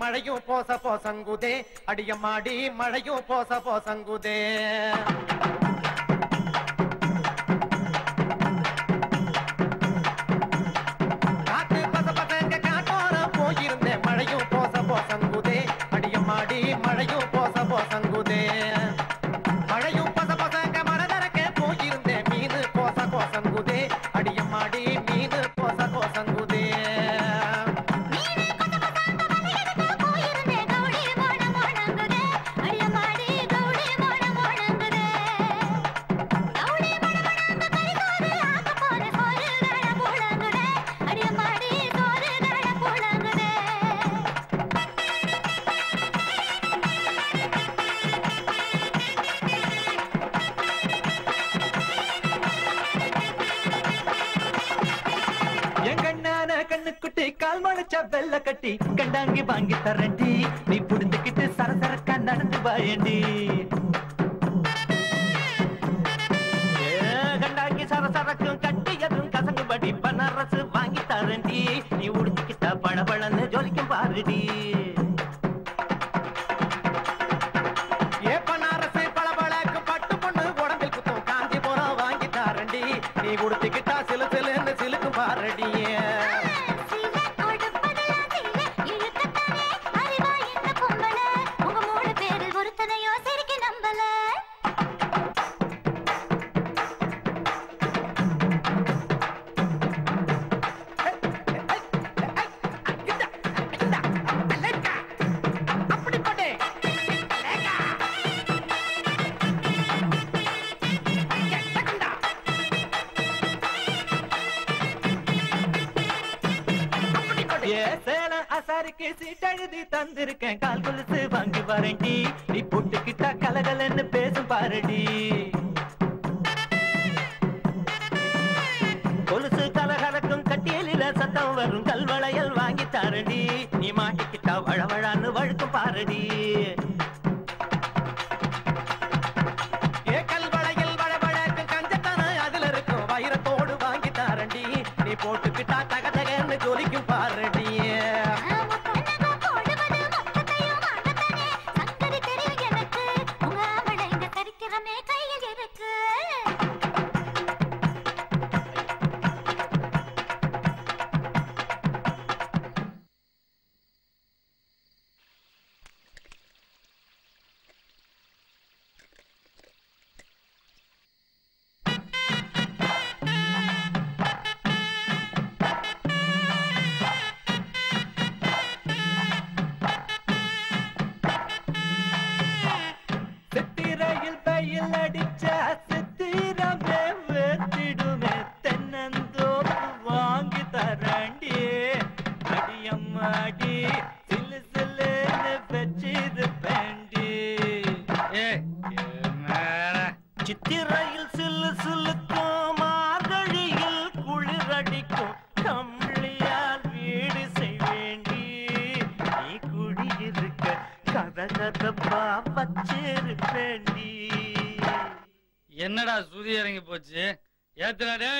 மழையும் போச போசங்குதே அடியம்மாடி மழையும் போச போசங்குதே காத்து பச பசங்க காட்டோர போயிருந்தேன் மழையும் போச போசங்குதே அடியம்மாடி மழையும் போச போசங்குதே மழையும் பச பசங்க மரதரக்க போயிருந்தேன் மீனு போச போசங்குதே அடியம்மாடி மீனு போச போசங்குதே வெள்ள கட்டி கண்டாங்கி வாங்கி தரண்டி நீ புடிந்துக்கிட்டு சரசரக்கா நடந்து வாயண்டி கண்டாங்கி சரசரக்கும் கட்டியதும் கசங்குபடி பனரசு வாங்கி தரண்டி நீ உடுத்திக்கிட்ட பழபழன்னு ஜொலிக்கும் பாருடி ஏ பனரசு பழபழக்கு பட்டு பொண்ணு உடம்பில் குத்தும் காஞ்சிபுரம் வாங்கி தரண்டி நீ உடுத்திக்கிட்டா சிலு சிலுன்னு சிலுக்கும் பாருடியே சீட்டழுதி தந்திருக்கேன் கால் கொலுசு வாங்கி வரண்டி நீ போட்டுக்கிட்டா கலகலன்னு பேசும் பாரடி கொலுசு கலகலக்கும் கட்டியலில சத்தம் வரும் கல்வளையல் வாங்கி தாரண்டி நீ மாட்டிக்கிட்டா வழவழான்னு வழுக்கும் பாரடி ஏ கல்வளையல் வழவழக்கும் கஞ்சத்தான அதுல இருக்கும் வைரத்தோடு வாங்கி தாரண்டி நீ போட்டுக்கிட்டா தகதகன்னு ஜொலிக்கும் பாரடி சித்திரையில் சில்லு சில்லுக்கும் மார்கழியில் குளிரடிக்கும் கம்ளியால் வீடு செய்வேண்டி நீ குடியிருக்க கதகதப்பா வச்சிருப்பேண்டி என்னடா சூரிய இறங்கி போச்சு ஏத்துறாடே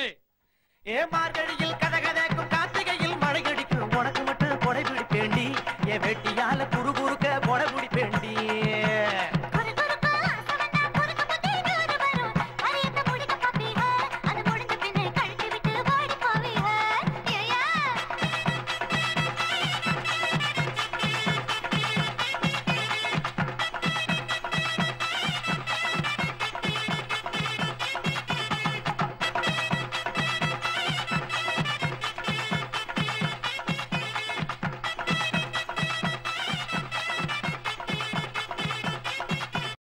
ஏ மார்கழியில் கதகதக்கும் கார்த்திகையில் மழை அடிக்கும் உனக்கு மட்டும் கொடை பிடிப்பேண்டி என் வெட்டியால குறுகுறுக்க கொடை பிடிப்பேண்டி